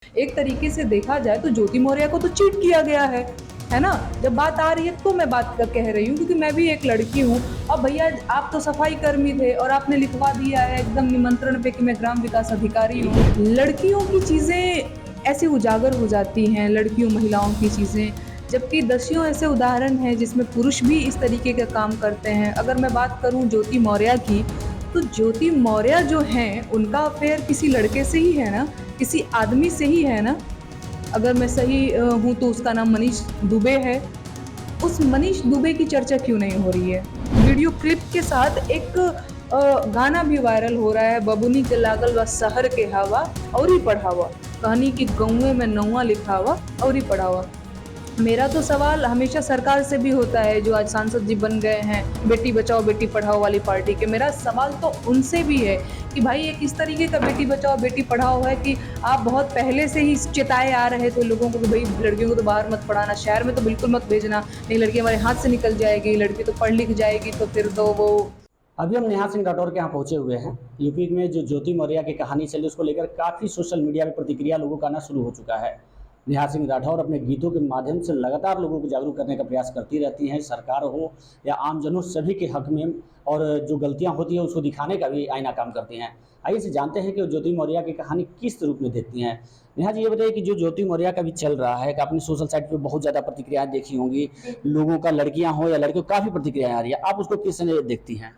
एक तरीके से देखा जाए तो ज्योति मौर्य को तो चीट किया गया है ना? जब बात आ रही है तो मैं बात कह रही हूँ क्योंकि मैं भी एक लड़की हूँ। अब भैया आप तो सफाई कर्मी थे और आपने लिखवा दिया है एकदम निमंत्रण पे कि मैं ग्राम विकास अधिकारी हूँ। लड़कियों की चीज़ें ऐसे उजागर हो जाती हैं, लड़कियों महिलाओं की चीज़ें, जबकि दसियों ऐसे उदाहरण हैं जिसमें पुरुष भी इस तरीके का काम करते हैं। अगर मैं बात करूँ ज्योति मौर्य की, तो ज्योति मौर्य जो हैं उनका अफेयर किसी लड़के से ही है ना, किसी आदमी से ही है ना। अगर मैं सही हूँ तो उसका नाम मनीष दुबे है। उस मनीष दुबे की चर्चा क्यों नहीं हो रही है? वीडियो क्लिप के साथ एक गाना भी वायरल हो रहा है, बबुनी के लागल बा शहर के हवा अउरी पढ़ावा, कहनी कि गौवे में नौवा लिखावा अउरी पढ़ावा। मेरा तो सवाल हमेशा सरकार से भी होता है, जो आज सांसद जी बन गए हैं बेटी बचाओ बेटी पढ़ाओ वाली पार्टी के। मेरा सवाल तो उनसे भी है कि भाई ये किस तरीके का बेटी बचाओ बेटी पढ़ाओ है कि आप बहुत पहले से ही चेताए आ रहे थे लोगों को कि भाई लड़कियों को तो बाहर मत पढ़ाना, शहर में तो बिल्कुल मत भेजना, नहीं लड़की हमारे हाथ से निकल जाएगी, लड़की तो पढ़ लिख जाएगी तो फिर तो वो। अभी हम नेहा सिंह राठौर के यहाँ पहुंचे हुए हैं। यूपी में जो ज्योति मौर्य की कहानी चली उसको लेकर काफ़ी सोशल मीडिया में प्रतिक्रिया लोगों का आना शुरू हो चुका है। नेहा सिंह राठौर अपने गीतों के माध्यम से लगातार लोगों को जागरूक करने का प्रयास करती रहती हैं, सरकार हो या आमजनों सभी के हक में, और जो गलतियां होती हैं उसको दिखाने का भी आईना काम करती हैं। आइए से जानते हैं कि ज्योति मौर्य की कहानी किस रूप में देखती हैं। नेहा जी, ये बताइए कि जो ज्योति मौर्य का भी चल रहा है कि आपने सोशल साइट पे बहुत ज़्यादा प्रतिक्रियाएं देखी होंगी, लोगों का, लड़कियां हो या लड़के, काफ़ी प्रतिक्रियाएं आ रही है, आप उसको किस तरह देखती हैं?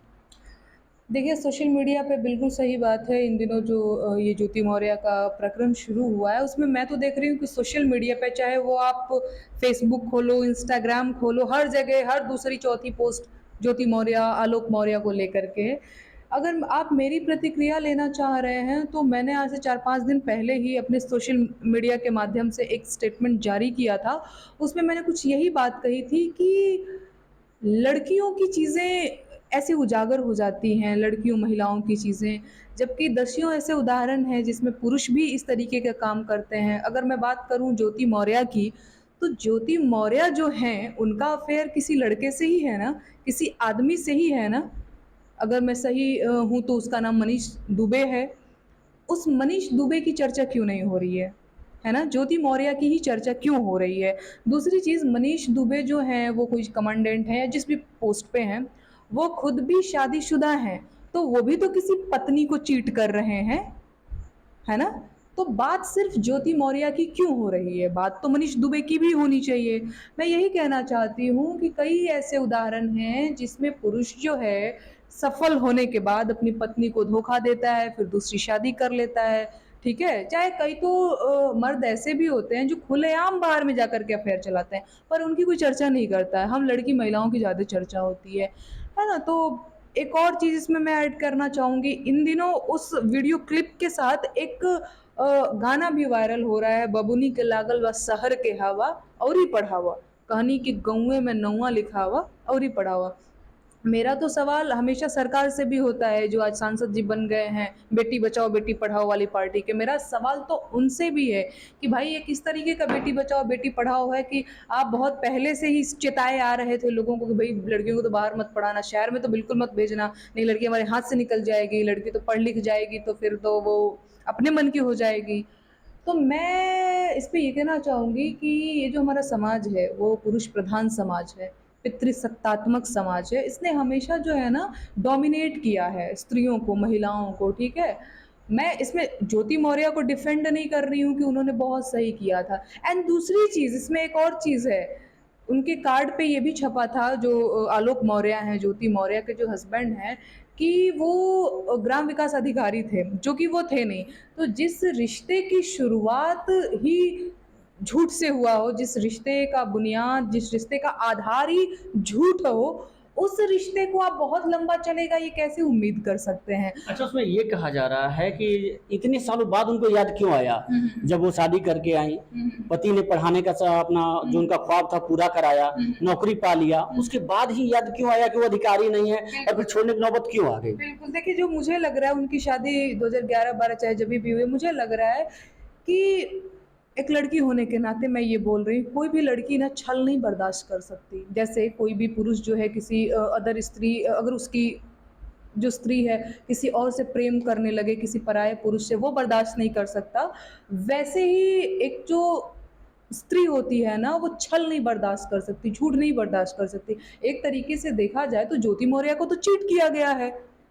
देखिए, सोशल मीडिया पे बिल्कुल सही बात है। इन दिनों जो ये ज्योति मौर्य का प्रकरण शुरू हुआ है, उसमें मैं तो देख रही हूँ कि सोशल मीडिया पे चाहे वो आप फ़ेसबुक खोलो, इंस्टाग्राम खोलो, हर जगह हर दूसरी चौथी पोस्ट ज्योति मौर्य, आलोक मौर्य को लेकर के। अगर आप मेरी प्रतिक्रिया लेना चाह रहे हैं, तो मैंने आज से 4-5 दिन पहले ही अपने सोशल मीडिया के माध्यम से एक स्टेटमेंट जारी किया था। उसमें मैंने कुछ यही बात कही थी कि लड़कियों की चीज़ें ऐसे उजागर हो जाती हैं, लड़कियों महिलाओं की चीज़ें, जबकि दसियों ऐसे उदाहरण हैं जिसमें पुरुष भी इस तरीके का काम करते हैं। अगर मैं बात करूँ ज्योति मौर्य की, तो ज्योति मौर्य जो हैं उनका अफेयर किसी लड़के से ही है ना, किसी आदमी से ही है ना। अगर मैं सही हूँ तो उसका नाम मनीष दुबे है। उस मनीष दुबे की चर्चा क्यों नहीं हो रही है ना? ज्योति मौर्य की ही चर्चा क्यों हो रही है? दूसरी चीज़, मनीष दुबे जो हैं वो कोई कमांडेंट हैं या जिस भी पोस्ट पे हैं, वो खुद भी शादीशुदा हैं, तो वो भी तो किसी पत्नी को चीट कर रहे हैं, है ना? तो बात सिर्फ ज्योति मौर्य की क्यों हो रही है? बात तो मनीष दुबे की भी होनी चाहिए। मैं यही कहना चाहती हूँ कि कई ऐसे उदाहरण हैं जिसमें पुरुष जो है सफल होने के बाद अपनी पत्नी को धोखा देता है, फिर दूसरी शादी कर लेता है, ठीक है? चाहे कई तो मर्द ऐसे भी होते हैं जो खुलेआम बाहर में जाकर के अफेयर चलाते हैं, पर उनकी कोई चर्चा नहीं करता है। हम लड़की महिलाओं की ज़्यादा चर्चा होती है ना? तो एक और चीज़ इसमें मैं ऐड करना चाहूँगी, इन दिनों उस वीडियो क्लिप के साथ एक गाना भी वायरल हो रहा है, बबुनी के लागल बा शहर के हवा अउरी पढ़ावा, कहनी कि गौवे में नौवा लिखावा अउरी पढ़ावा। मेरा तो सवाल हमेशा सरकार से भी होता है, जो आज सांसद जी बन गए हैं बेटी बचाओ बेटी पढ़ाओ वाली पार्टी के। मेरा सवाल तो उनसे भी है कि भाई ये किस तरीके का बेटी बचाओ बेटी पढ़ाओ है कि आप बहुत पहले से ही चेताए आ रहे थे लोगों को कि भाई लड़कियों को तो बाहर मत पढ़ाना, शहर में तो बिल्कुल मत भेजना, नहीं लड़की हमारे हाथ से निकल जाएगी, लड़की तो पढ़ लिख जाएगी तो फिर तो वो अपने मन की हो जाएगी। तो मैं इस पे ये कहना चाहूँगी कि ये जो हमारा समाज है वो पुरुष प्रधान समाज है, पितृसत्तात्मक समाज है। इसने हमेशा जो है ना डोमिनेट किया है स्त्रियों को, महिलाओं को, ठीक है? मैं इसमें ज्योति मौर्य को डिफेंड नहीं कर रही हूँ कि उन्होंने बहुत सही किया था। एंड दूसरी चीज़, इसमें एक और चीज़ है, उनके कार्ड पे ये भी छपा था, जो आलोक मौर्य हैं, ज्योति मौर्य के जो हस्बैंड हैं, कि वो ग्राम विकास अधिकारी थे, जो कि वो थे नहीं। तो जिस रिश्ते की शुरुआत ही झूठ से हुआ हो, जिस रिश्ते का बुनियाद, जिस रिश्ते का आधार ही झूठ हो, उस रिश्ते को आप बहुत लंबा चलेगा ये कैसे उम्मीद कर सकते हैं? अच्छा, उसमें ये कहा जा रहा है कि इतने सालों बाद उनको याद क्यों आया? हुँ, हुँ। जब वो शादी करके आई, हुँ, हुँ। पति ने पढ़ाने का अपना जो हुँ, उनका ख्वाब था पूरा कराया, हुँ। नौकरी पा लिया, हुँ। उसके बाद ही याद क्यों आया कि वो अधिकारी नहीं है और फिर बिल्कुल। छोड़ने की नौबत क्यों आ गई? बिल्कुल, देखिए जो मुझे लग रहा है उनकी शादी 2011-12 चाहे जभी भी हुई, मुझे लग रहा है कि एक लड़की होने के नाते मैं ये बोल रही हूँ, कोई भी लड़की ना छल नहीं बर्दाश्त कर सकती। जैसे कोई भी पुरुष जो है किसी अदर स्त्री अगर उसकी जो स्त्री है किसी और से प्रेम करने लगे, किसी पराये पुरुष से, वो बर्दाश्त नहीं कर सकता। वैसे ही एक जो स्त्री होती है ना, वो छल नहीं बर्दाश्त कर सकती, झूठ नहीं बर्दाश्त कर सकती। एक तरीके से देखा जाए तो ज्योति मौर्य को तो चीट किया गया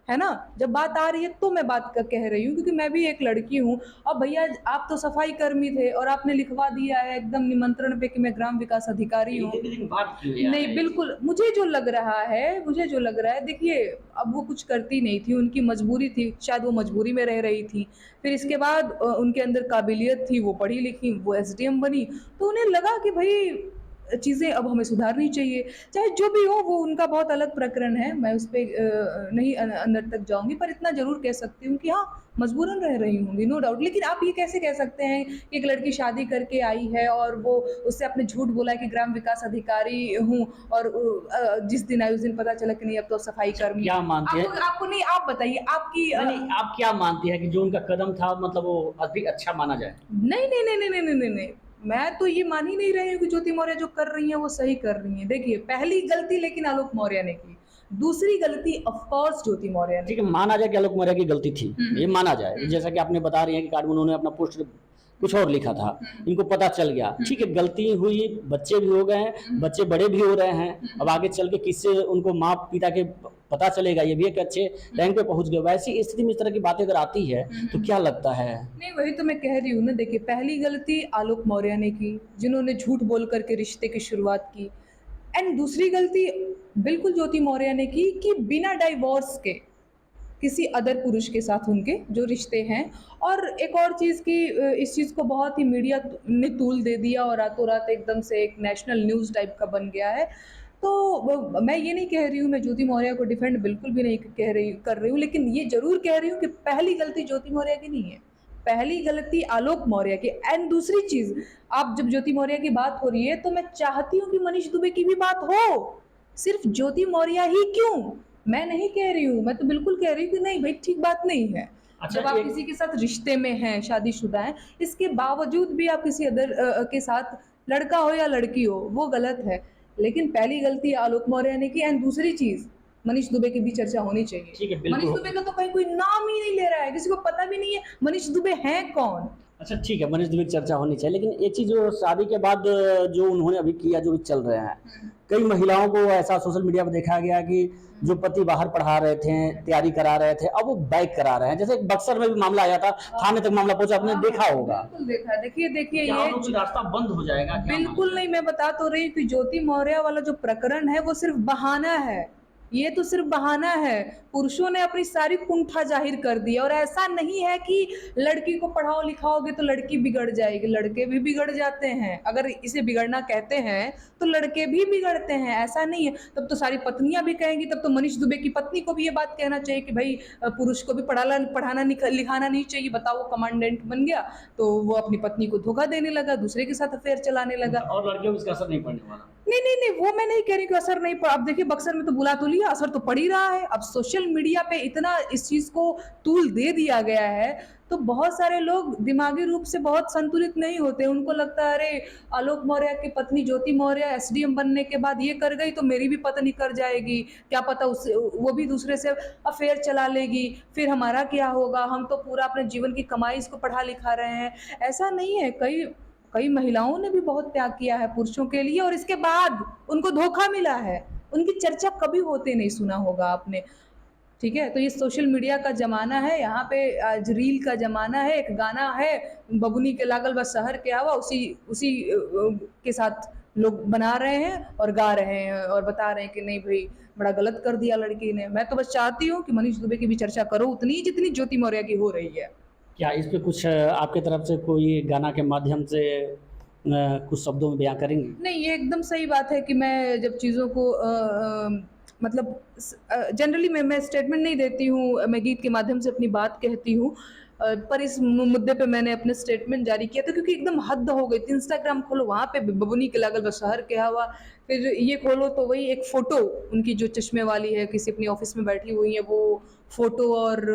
है ना? जब बात आ रही है तो मैं बात कह रही हूँ, क्योंकि मैं भी एक लड़की हूँ। अब भैया आप तो सफाई कर्मी थे और आपने लिखवा दिया है एकदम निमंत्रण पे कि मैं ग्राम विकास अधिकारी हूँ। लेकिन बात क्यों यार नहीं, है? बिल्कुल, मुझे जो लग रहा है देखिए, अब वो कुछ करती नहीं थी, उनकी मजबूरी थी, शायद वो मजबूरी में रह रही थी। फिर इसके बाद उनके अंदर काबिलियत थी, वो पढ़ी-लिखी, वो एसडीएम बनी, तो उन्हें लगा कि भई चीज़ें अब हमें सुधारनी चाहिए। चाहे जो भी हो, वो उनका बहुत अलग प्रकरण है, मैं उस पे नहीं अंदर तक जाऊँगी, पर इतना ज़रूर कह सकती हूँ कि हाँ, मजबूरन रह रही होंगी, नो डाउट। लेकिन आप ये कैसे कह सकते हैं कि एक लड़की शादी करके आई है और वो उससे आपने झूठ बोला है कि ग्राम विकास अधिकारी हूँ, और जिस दिन आई उस दिन पता चला कि नहीं, अब तो सफाई अच्छा, कर्मी क्या हूँ। मानती है? आपको आपको नहीं, आप बताइए आपकी नहीं, नहीं, आप क्या मानती हैं कि जो उनका कदम था मतलब वो अति अच्छा माना जाए? नहीं, नहीं, नहीं, नहीं, नहीं, नहीं, नहीं, नहीं। मैं तो ये मान ही नहीं रही हूँ कि ज्योति मौर्य जो कर रही हैं वो सही कर रही हैं। देखिए, पहली गलती लेकिन आलोक मौर्य ने की। दूसरी गलती ऑफ कोर्स ज्योति मौर्य ने ठीक है, की। माना जाए कि आलोक मौर्य की गलती थी, हुँ, ये हुँ। माना जाए। जैसा कि आपने बता रही हैं कि कार्ड में उन्होंने अपना पोस्ट कुछ और लिखा था, हुँ, इनको पता चल गया। हुँ, ठीक है, गलती हुई, बच्चे भी हो गए हैं, हुँ, बच्चे बड़े भी हो रहे हैं। हुँ, अब आगे चल के किससे उनको माँ-पिता के पता चलेगा, ये भी एक अच्छे रैंक पे पहुँच गए। वैसी स्थिति में इस तरह की बातें अगर आती है, हुँ, तो हुँ। क्या लगता है? नहीं, वही तो मैं कह रही हूँ ना। देखिए, पहली गलती आलोक मौर्य ने की, जिन्होंने झूठ बोल कर के रिश्ते की शुरुआत की। एंड दूसरी गलती बिल्कुल ज्योति मौर्य ने की कि बिना डाइवोर्स के किसी अदर पुरुष के साथ उनके जो रिश्ते हैं। और एक और चीज़ कि इस चीज़ को बहुत ही मीडिया ने तूल दे दिया और रातों-रात एकदम से एक नेशनल न्यूज़ टाइप का बन गया है। तो मैं ये नहीं कह रही हूँ, मैं ज्योति मौर्य को डिफेंड बिल्कुल भी नहीं कर रही हूँ, लेकिन ये ज़रूर कह रही हूँ कि पहली गलती ज्योति मौर्य की नहीं है। पहली गलती आलोक मौर्य की। एंड दूसरी चीज़, आप जब ज्योति मौर्य की बात हो रही है, तो मैं चाहती हूँ कि मनीष दुबे की भी बात हो। सिर्फ़ ज्योति मौर्य ही क्यों? मैं नहीं कह रही हूँ, मैं तो बिल्कुल कह रही हूँ कि नहीं भई, ठीक बात नहीं है। अच्छा, जब आप एक किसी के साथ रिश्ते में हैं, शादीशुदा हैं, इसके बावजूद भी आप किसी अदर के साथ, लड़का हो या लड़की हो, वो गलत है। लेकिन पहली गलती आलोक मौर्य ने की। एंड दूसरी चीज़, मनीष दुबे की भी चर्चा होनी चाहिए। ठीक है, मनीष बिल्कुल। दुबे का तो कहीं कोई नाम ही नहीं ले रहा है, किसी को पता भी नहीं है मनीष दुबे हैं कौन? अच्छा, ठीक है, मनीष दुबे की चर्चा होनी चाहिए, लेकिन ये चीज़ जो शादी के बाद जो उन्होंने अभी किया, जो भी चल रहे हैं, हुँ, कई महिलाओं को ऐसा सोशल मीडिया पे देखा गया कि जो पति बाहर पढ़ा रहे थे, तैयारी करा रहे थे, अब वो बैक करा रहे हैं। जैसे बक्सर में भी मामला आया था, थाने तक मामला पहुँचा, आपने हाँ, देखा होगा। बिल्कुल देखा है। देखिए देखिए, क्या ये उनको कोई रास्ता बंद हो जाएगा? क्या मानते बिल्कुल हैं? नहीं, मैं बता तो रही हूँ कि ज्योति मौर्य वाला जो प्रकरण है वो सिर्फ़ बहाना है। ये तो सिर्फ़ बहाना है। पुरुषों ने अपनी सारी कुंठा ज़ाहिर कर दी है, और ऐसा नहीं है कि लड़की को पढ़ाओ-लिखाओगे तो लड़की बिगड़ जाएगी, लड़के भी बिगड़ जाते हैं। अगर इसे बिगड़ना कहते हैं, तो लड़के भी बिगड़ते हैं, ऐसा नहीं है। तब तो सारी पत्नियाँ भी कहेंगी, तब तो मनीष दुबे की पत्नी को भी ये बात कहना चाहिए कि भई पुरुष को भी पढ़ाना लिखाना नहीं चाहिए। बताओ, वो कमांडेंट बन गया, तो वो अपनी पत्नी को धोखा देने लगा, दूसरे के साथ अफ़ेयर चलाने लगा। और लड़कियों को इसका असर नहीं पड़ने वाला। नहीं, नहीं, नहीं, वो मैं नहीं कह रही कि असर नहीं पड़ा। अब देखिए, बक्सर में तो बुला तो लिया, असर तो पड़ ही रहा है। अब सोशल मीडिया पे इतना इस चीज़ को तूल दे दिया गया है, तो बहुत सारे लोग दिमागी रूप से बहुत संतुलित नहीं होते। उनको लगता है, अरे! आलोक मौर्य की पत्नी ज्योति मौर्य एसडीएम बनने के बाद ये कर गई, तो मेरी भी पत्नी कर जाएगी। क्या पता उससे वो भी दूसरे से अफ़ेयर चला लेगी, फिर हमारा क्या होगा? हम तो पूरा अपने जीवन की कमाई इसको पढ़ा-लिखा रहे हैं। ऐसा नहीं है, कई कई महिलाओं ने भी बहुत त्याग किया है पुरुषों के लिए, और इसके बाद उनको धोखा मिला है। उनकी चर्चा कभी होते नहीं सुना होगा आपने, ठीक है? तो ये सोशल मीडिया का ज़माना है, यहाँ पे आज रील का ज़माना है। एक गाना है, बबुनी के लागल बा शहर के हवा, उसी उसी के साथ लोग बना रहे हैं और गा रहे हैं और बता रहे हैं कि नहीं भई, बड़ा गलत कर दिया लड़की ने। मैं तो बस चाहती हूँ कि मनीष दुबे की भी चर्चा करो उतनी जितनी ज्योति मौर्य की हो रही है। क्या इस पे कुछ आपके तरफ से कोई गाना के माध्यम से कुछ शब्दों में बयाँ करेंगी? नहीं, ये एकदम सही बात है कि मैं जब चीज़ों को मतलब जनरली मैं स्टेटमेंट नहीं देती हूँ, मैं गीत के माध्यम से अपनी बात कहती हूँ। पर इस मुद्दे पे मैंने अपने स्टेटमेंट जारी किया था, क्योंकि एकदम हद हो गई थी। इंस्टाग्राम खोलो, वहाँ पे बबुनी के लागल बा शहर के हवा, फिर ये खोलो तो वही एक फ़ोटो उनकी जो चश्मे वाली है, किसी अपनी ऑफ़िस में बैठी हुई है वो फ़ोटो, और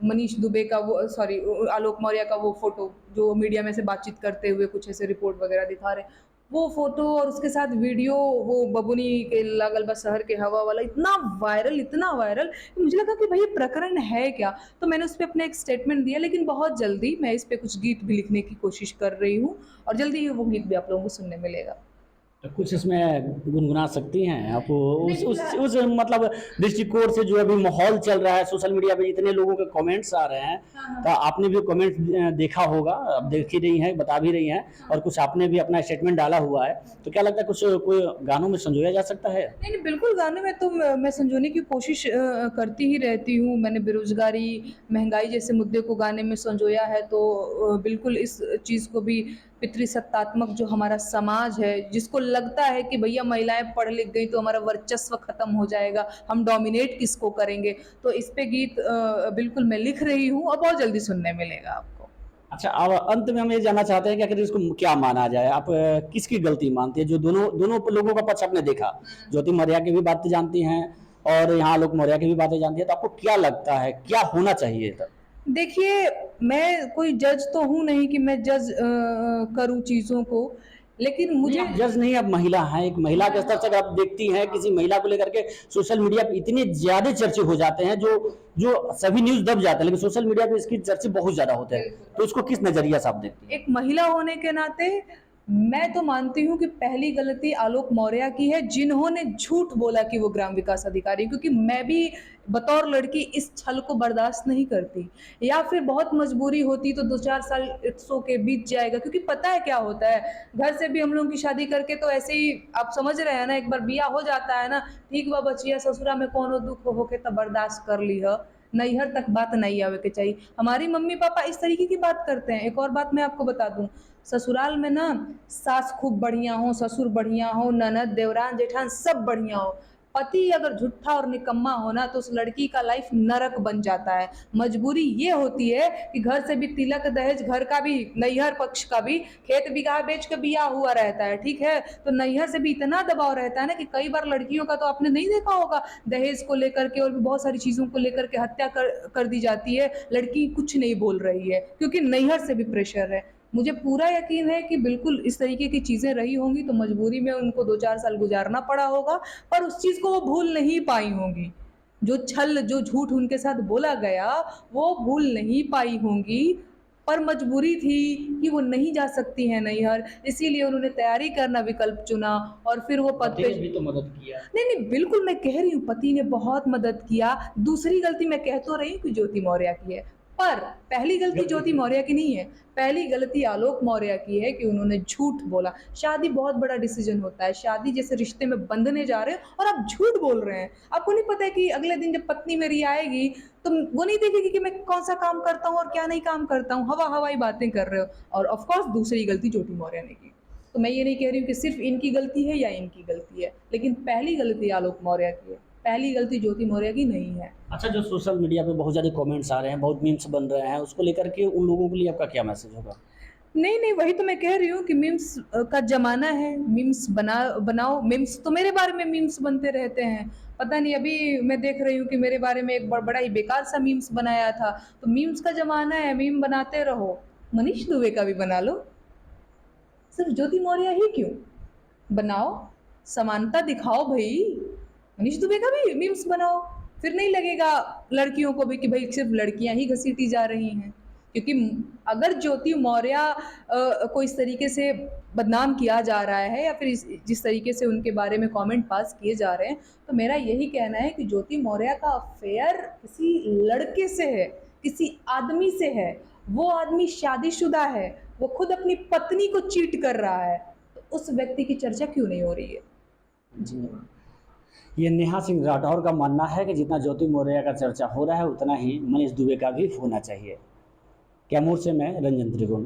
मनीष दुबे का वो, सॉरी, आलोक मौर्य का वो फ़ोटो जो मीडिया में से बातचीत करते हुए कुछ ऐसे रिपोर्ट वग़ैरह दिखा रहे हैं। वो फ़ोटो और उसके साथ वीडियो, वो बबुनी के लागल बा शहर के हवा वाला इतना वायरल कि मुझे लगा कि भई ये प्रकरण है क्या? तो मैंने उस पे अपना एक स्टेटमेंट दिया, लेकिन बहुत जल्दी मैं इस पे कुछ गीत भी लिखने की कोशिश कर रही हूँ और जल्दी ही वो गीत भी आप लोगों को सुनने मिलेगा। तो कुछ इसमें गुनगुना सकती हैं आप? नहीं, उस मतलब दृष्टिकोण से जो अभी माहौल चल रहा है सोशल मीडिया पे, इतने लोगों के कमेंट्स आ रहे हैं, हाँ, हाँ। तो आपने भी कमेंट्स देखा होगा, अब देख ही रही हैं, बता भी रही हैं, और कुछ आपने भी अपना स्टेटमेंट डाला हुआ है, तो क्या लगता है कुछ कोई गानों में संजोया जा सकता है? नहीं, नहीं, बिल्कुल गाने में तो मैं संजोने की कोशिश करती ही रहती हूँ। मैंने बेरोज़गारी, महँगाई जैसे मुद्दे को गाने में संजोया है, तो बिल्कुल इस चीज़ को भी पितृसत्तात्मक जो हमारा समाज है, जिसको लगता है कि भैया महिलाएँ पढ़ लिख गई तो हमारा वर्चस्व ख़त्म हो जाएगा, हम डोमिनेट किसको करेंगे? तो इस पे गीत बिल्कुल मैं लिख रही हूँ और बहुत जल्दी सुनने मिलेगा आपको। अच्छा, अब अंत में हम ये जानना चाहते हैं कि आखिर इसको क्या माना जाए? आप किसकी गलती मानती हैं? जो दोनों दोनों लोगों का पक्ष आपने देखा, ज्योति मौर्य की भी बातें जानती हैं और यहाँ आलोक मौर्य की भी बातें जानती हैं, तो आपको क्या लगता है, क्या होना चाहिए था? देखिए, मैं कोई जज तो हूँ नहीं कि मैं जज करूँ चीज़ों को, लेकिन नहीं, मुझे आप जज नहीं, आप महिला हैं। एक महिला के स्तर से अगर आप देखती हैं किसी महिला को लेकर के सोशल मीडिया पे इतने ज़्यादा चर्चे हो जाते हैं, जो जो सभी न्यूज़ दब जाते हैं, लेकिन सोशल मीडिया पे इसकी चर्चे बहुत ज़्यादा होते हैं। तो इसको किस नज़रिया से आप देखती हैं? एक महिला होने के नाते मैं तो मानती हूँ कि पहली गलती आलोक मौर्य की है, जिन्होंने झूठ बोला कि वो ग्राम विकास अधिकारी हैं, क्योंकि मैं भी बतौर लड़की इस छल को बर्दाश्त नहीं करती। या फिर बहुत मजबूरी होती तो 2-4 साल इट्स ओके बीत जाएगा, क्योंकि पता है क्या होता है, घर से भी हम लोगों की शादी करके तो ऐसे ही आप समझ रहे हैं ना, एक बार बियाह हो जाता है ना, ठीक बा बचिया ससुरा में कौनो दुःख होके त बर्दाश्त कर लीह, नैहर तक बात नहीं आवे के चाहिए। हमारी मम्मी-पापा इस तरीके की बात करते हैं। एक और बात मैं आपको बता दूँ, ससुराल में ना सास खूब बढ़िया हो, ससुर बढ़िया हो, ननद, देवरान, जेठान सब बढ़िया हो। पति अगर झूठा और निकम्मा हो ना तो उस लड़की का लाइफ नरक बन जाता है। मजबूरी ये होती है कि घर से भी तिलक दहेज, घर का भी, नैहर पक्ष का भी, खेत बिगहा बेच के बियाह हुआ रहता है, ठीक है? तो नैहर से भी इतना दबाव रहता है ना कि कई बार लड़कियों का तो आपने नहीं देखा होगा, दहेज को लेकर के और भी बहुत सारी चीज़ों को लेकर के हत्या कर दी जाती है। लड़की कुछ नहीं बोल रही है, क्योंकि नैहर से भी प्रेशर है। मुझे पूरा यकीन है कि बिल्कुल इस तरीके की चीज़ें रही होंगी, तो मजबूरी में उनको 2-4 साल गुज़ारना पड़ा होगा, पर उस चीज़ को वो भूल नहीं पाई होंगी। जो छल, जो झूठ उनके साथ बोला गया, वो भूल नहीं पाई होंगी, पर मजबूरी थी कि वो नहीं जा सकती हैं नैहर, इसीलिए उन्होंने तैयारी करना विकल्प चुना और फिर वो पद पति पे। ने भी तो मदद किया। नहीं, नहीं, बिल्कुल मैं कह रही हूँ पति ने बहुत मदद किया। दूसरी गलती मैं कह तो रही हूँ कि ज्योति मौर्य की है। पर पहली गलती ज्योति मौर्य की नहीं है। पहली गलती आलोक मौर्य की है कि उन्होंने झूठ बोला। शादी बहुत बड़ा डिसीज़न होता है। शादी जैसे रिश्ते में बंधने जा रहे हैं और आप झूठ बोल रहे हैं। आपको नहीं पता है कि अगले दिन जब पत्नी मेरी आएगी, तो वो नहीं देखेगी कि मैं कौन-सा काम करता हूँ और क्या नहीं काम करता हूँ। हवा-हवाई बातें कर रहे हो। और ऑफ़ कोर्स दूसरी गलती ज्योति मौर्य ने की। तो मैं ये नहीं कह रही हूँ कि सिर्फ़ इनकी गलती है या इनकी गलती है, लेकिन पहली गलती आलोक मौर्य की है, पहली गलती ज्योति मौर्य की नहीं है। अच्छा, जो सोशल मीडिया पे बहुत ज़्यादा कमेंट्स आ रहे हैं, बहुत मीम्स बन रहे हैं, उसको लेकर के उन लोगों के लिए आपका क्या मैसेज होगा? नहीं, नहीं, वही तो मैं कह रही हूँ कि मीम्स का ज़माना है, मीम्स बनाओ, मीम्स तो मेरे बारे में मीम्स बनते रहते हैं। पता नहीं, अभी मैं देख रही हूँ कि मेरे बारे में एक बड़ा ही बेकार-सा मीम्स बनाया था, तो मीम्स का ज़माना है, मीम बनाते रहो। मनीष दुबे का भी बना लो। सिर्फ ज्योति मौर्य ही क्यों? बनाओ, समानता दिखाओ भई। मनीष दुबे का भी मीम्स बनाओ, फिर नहीं लगेगा लड़कियों को भी कि भई सिर्फ लड़कियाँ ही घसीटी जा रही हैं। क्योंकि अगर ज्योति मौर्य को इस तरीके से बदनाम किया जा रहा है या फिर जिस तरीके से उनके बारे में कमेंट पास किए जा रहे हैं, तो मेरा यही कहना है कि ज्योति मौर्य का अफ़ेयर किसी लड़के से है, किसी आदमी से है। वो आदमी शादीशुदा है, वो खुद अपनी पत्नी को चीट कर रहा है, तो उस व्यक्ति की चर्चा क्यों नहीं हो रही है? जी। ये नेहा सिंह राठौर का मानना है कि जितना ज्योति मौर्य का चर्चा हो रहा है, उतना ही मनीष दुबे का भी होना चाहिए। कैमूर से मैं रंजन त्रिगुण।